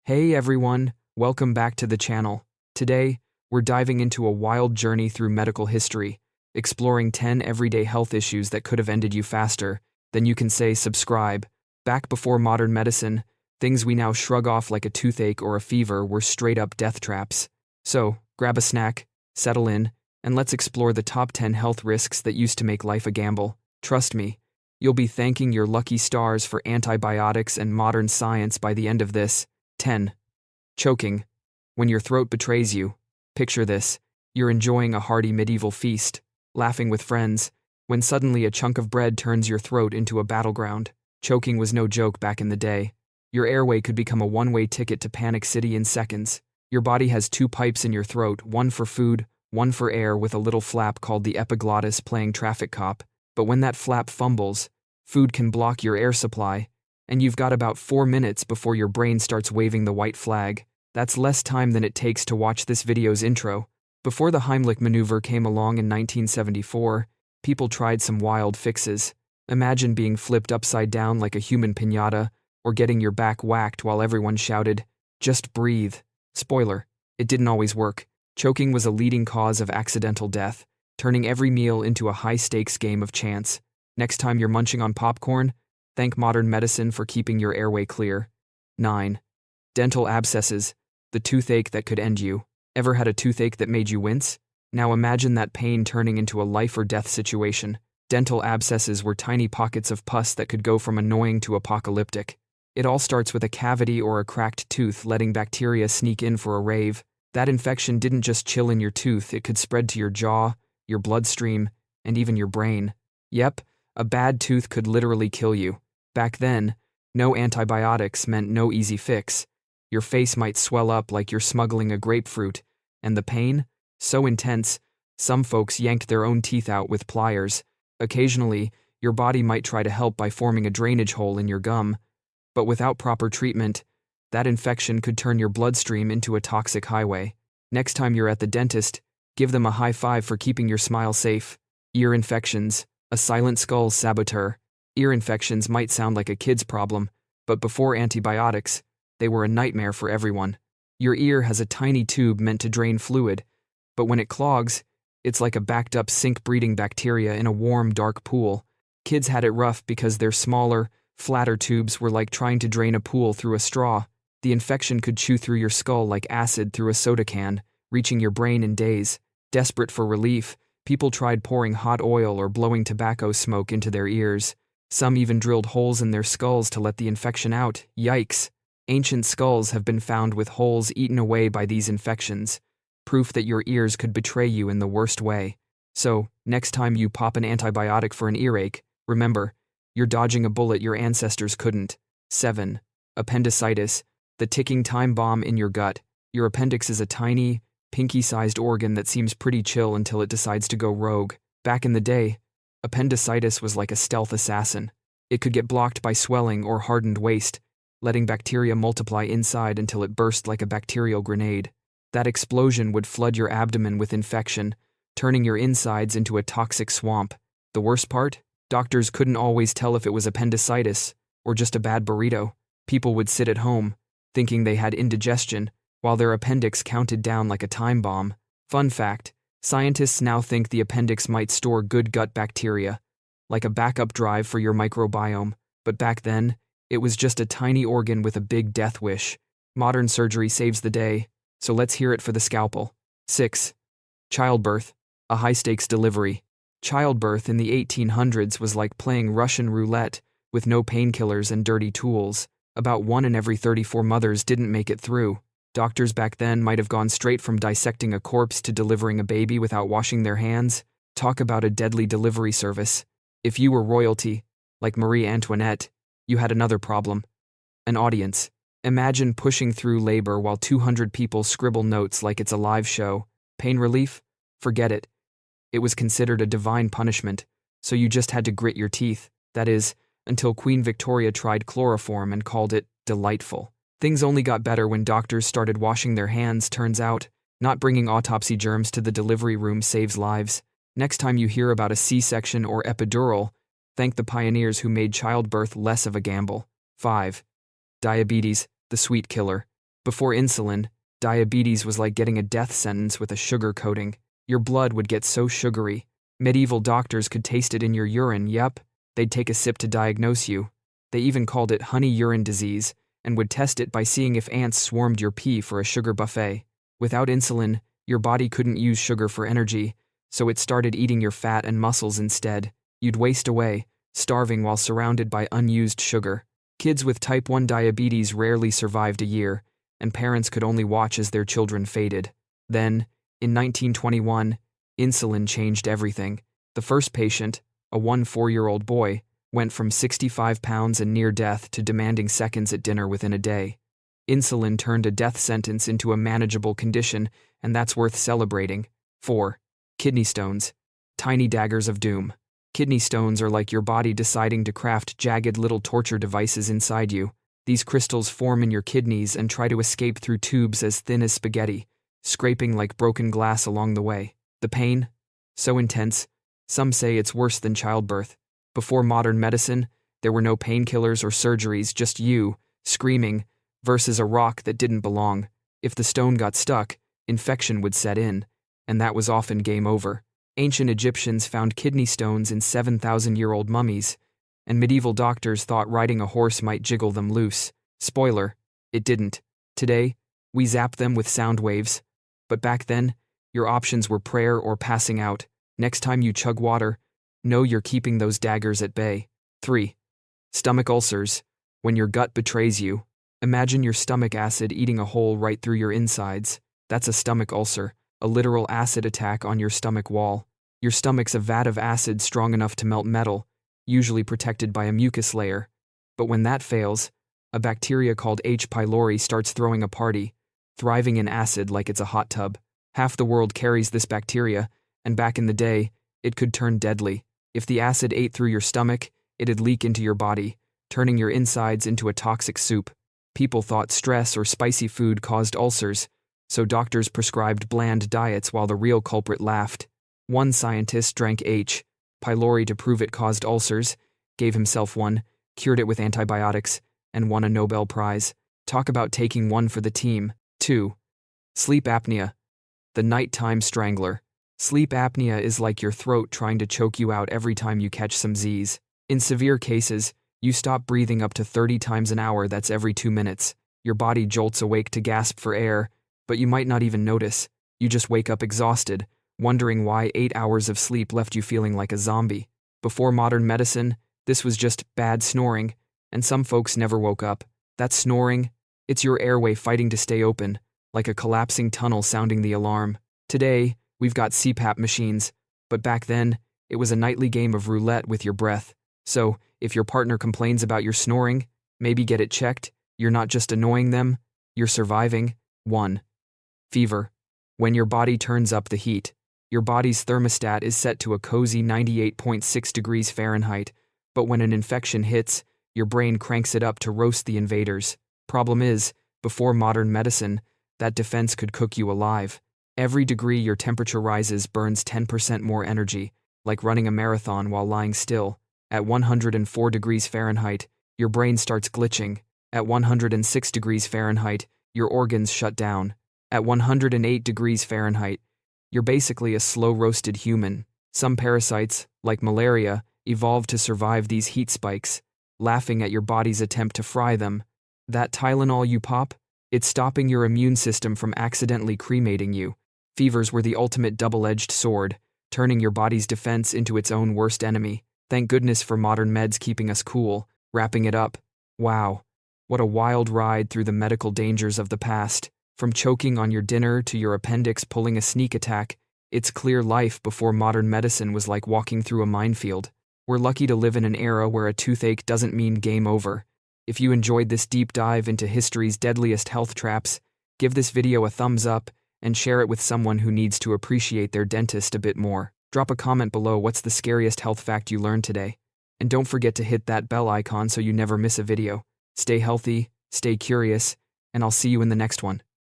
Hey everyone, welcome back to the channel. Today, we're diving into a wild journey through medical history, exploring 10 everyday health issues that could have ended you faster than you can say subscribe. Back before modern medicine, things we now shrug off like a toothache or a fever were straight up death traps. So, grab a snack, settle in, and let's explore the top 10 health risks that used to make life a gamble. Trust me, you'll be thanking your lucky stars for antibiotics and modern science by the end of this. 10. Choking. When your throat betrays you. Picture this. You're enjoying a hearty medieval feast, laughing with friends, when suddenly a chunk of bread turns your throat into a battleground. Choking was no joke back in the day. Your airway could become a one-way ticket to Panic City in seconds. Your body has two pipes in your throat, one for food, one for air, with a little flap called the epiglottis playing traffic cop. But when that flap fumbles, food can block your air supply, and you've got about 4 minutes before your brain starts waving the white flag. That's less time than it takes to watch this video's intro. Before the Heimlich maneuver came along in 1974, people tried some wild fixes. Imagine being flipped upside down like a human piñata, or getting your back whacked while everyone shouted, "Just breathe." Spoiler, it didn't always work. Choking was a leading cause of accidental death, turning every meal into a high-stakes game of chance. Next time you're munching on popcorn, thank modern medicine for keeping your airway clear. 9. Dental abscesses, the toothache that could end you. Ever had a toothache that made you wince? Now imagine that pain turning into a life-or-death situation. Dental abscesses were tiny pockets of pus that could go from annoying to apocalyptic. It all starts with a cavity or a cracked tooth letting bacteria sneak in for a rave. That infection didn't just chill in your tooth, it could spread to your jaw, your bloodstream, and even your brain. Yep, a bad tooth could literally kill you. Back then, no antibiotics meant no easy fix. Your face might swell up like you're smuggling a grapefruit, and the pain? So intense, some folks yanked their own teeth out with pliers. Occasionally, your body might try to help by forming a drainage hole in your gum, but without proper treatment, that infection could turn your bloodstream into a toxic highway. Next time you're at the dentist, give them a high five for keeping your smile safe. Ear infections, a silent skull's saboteur. Ear infections might sound like a kid's problem, but before antibiotics, they were a nightmare for everyone. Your ear has a tiny tube meant to drain fluid, but when it clogs, it's like a backed-up sink breeding bacteria in a warm, dark pool. Kids had it rough because their smaller, flatter tubes were like trying to drain a pool through a straw. The infection could chew through your skull like acid through a soda can, reaching your brain in days. Desperate for relief, people tried pouring hot oil or blowing tobacco smoke into their ears. Some even drilled holes in their skulls to let the infection out. Yikes! Ancient skulls have been found with holes eaten away by these infections, proof that your ears could betray you in the worst way. So, next time you pop an antibiotic for an earache, remember, you're dodging a bullet your ancestors couldn't. 7. Appendicitis, the ticking time bomb in your gut. Your appendix is a tiny, pinky-sized organ that seems pretty chill until it decides to go rogue. Back in the day, appendicitis was like a stealth assassin. It could get blocked by swelling or hardened waste, letting bacteria multiply inside until it burst like a bacterial grenade. That explosion would flood your abdomen with infection, turning your insides into a toxic swamp. The worst part? Doctors couldn't always tell if it was appendicitis or just a bad burrito. People would sit at home, thinking they had indigestion, while their appendix counted down like a time bomb. Fun fact, scientists now think the appendix might store good gut bacteria, like a backup drive for your microbiome, but back then, it was just a tiny organ with a big death wish. Modern surgery saves the day, so let's hear it for the scalpel. 6. Childbirth, a high-stakes delivery. Childbirth in the 1800s was like playing Russian roulette, with no painkillers and dirty tools. About 1 in every 34 mothers didn't make it through. Doctors back then might have gone straight from dissecting a corpse to delivering a baby without washing their hands. Talk about a deadly delivery service. If you were royalty, like Marie Antoinette, you had another problem. An audience. Imagine pushing through labor while 200 people scribble notes like it's a live show. Pain relief? Forget it. It was considered a divine punishment, so you just had to grit your teeth. That is, until Queen Victoria tried chloroform and called it delightful. Things only got better when doctors started washing their hands. Turns out, not bringing autopsy germs to the delivery room saves lives. Next time you hear about a C-section or epidural, thank the pioneers who made childbirth less of a gamble. 5. Diabetes, the sweet killer. Before insulin, diabetes was like getting a death sentence with a sugar coating. Your blood would get so sugary. Medieval doctors could taste it in your urine, yep. They'd take a sip to diagnose you. They even called it honey urine disease, and would test it by seeing if ants swarmed your pee for a sugar buffet. Without insulin, your body couldn't use sugar for energy, so it started eating your fat and muscles instead. You'd waste away, starving while surrounded by unused sugar. Kids with type 1 diabetes rarely survived a year, and parents could only watch as their children faded. Then, in 1921, insulin changed everything. The first patient, a 4-year-old boy, went from 65 pounds and near death to demanding seconds at dinner within a day. Insulin turned a death sentence into a manageable condition, and that's worth celebrating. 4. Kidney stones. Tiny daggers of doom. Kidney stones are like your body deciding to craft jagged little torture devices inside you. These crystals form in your kidneys and try to escape through tubes as thin as spaghetti, scraping like broken glass along the way. The pain? So intense, some say it's worse than childbirth. Before modern medicine, there were no painkillers or surgeries, just you, screaming, versus a rock that didn't belong. If the stone got stuck, infection would set in, and that was often game over. Ancient Egyptians found kidney stones in 7,000-year-old mummies, and medieval doctors thought riding a horse might jiggle them loose. Spoiler, it didn't. Today, we zap them with sound waves. But back then, your options were prayer or passing out. Next time you chug water, know you're keeping those daggers at bay. 3. Stomach ulcers. When your gut betrays you. Imagine your stomach acid eating a hole right through your insides. That's a stomach ulcer, a literal acid attack on your stomach wall. Your stomach's a vat of acid strong enough to melt metal, usually protected by a mucus layer. But when that fails, a bacteria called H. pylori starts throwing a party, thriving in acid like it's a hot tub. Half the world carries this bacteria, and back in the day, it could turn deadly. If the acid ate through your stomach, it'd leak into your body, turning your insides into a toxic soup. People thought stress or spicy food caused ulcers, so doctors prescribed bland diets while the real culprit laughed. One scientist drank H. pylori to prove it caused ulcers, gave himself one, cured it with antibiotics, and won a Nobel Prize. Talk about taking one for the team. 2. Sleep apnea. The nighttime strangler. Sleep apnea is like your throat trying to choke you out every time you catch some Z's. In severe cases, you stop breathing up to 30 times an hour, that's every 2 minutes. Your body jolts awake to gasp for air, but you might not even notice. You just wake up exhausted, wondering why 8 hours of sleep left you feeling like a zombie. Before modern medicine, this was just bad snoring, and some folks never woke up. That's snoring. It's your airway fighting to stay open, like a collapsing tunnel sounding the alarm. Today, we've got CPAP machines, but back then, it was a nightly game of roulette with your breath. So, if your partner complains about your snoring, maybe get it checked. You're not just annoying them, you're surviving. 1. Fever. When your body turns up the heat, your body's thermostat is set to a cozy 98.6 degrees Fahrenheit, but when an infection hits, your brain cranks it up to roast the invaders. Problem is, before modern medicine, that defense could cook you alive. Every degree your temperature rises burns 10% more energy, like running a marathon while lying still. At 104 degrees Fahrenheit, your brain starts glitching. At 106 degrees Fahrenheit, your organs shut down. At 108 degrees Fahrenheit, you're basically a slow-roasted human. Some parasites, like malaria, evolved to survive these heat spikes, laughing at your body's attempt to fry them. That Tylenol you pop? It's stopping your immune system from accidentally cremating you. Fevers were the ultimate double-edged sword, turning your body's defense into its own worst enemy. Thank goodness for modern meds keeping us cool. Wrapping it up. Wow. What a wild ride through the medical dangers of the past. From choking on your dinner to your appendix pulling a sneak attack, it's clear life before modern medicine was like walking through a minefield. We're lucky to live in an era where a toothache doesn't mean game over. If you enjoyed this deep dive into history's deadliest health traps, give this video a thumbs up and share it with someone who needs to appreciate their dentist a bit more. Drop a comment below what's the scariest health fact you learned today. And don't forget to hit that bell icon so you never miss a video. Stay healthy, stay curious, and I'll see you in the next one.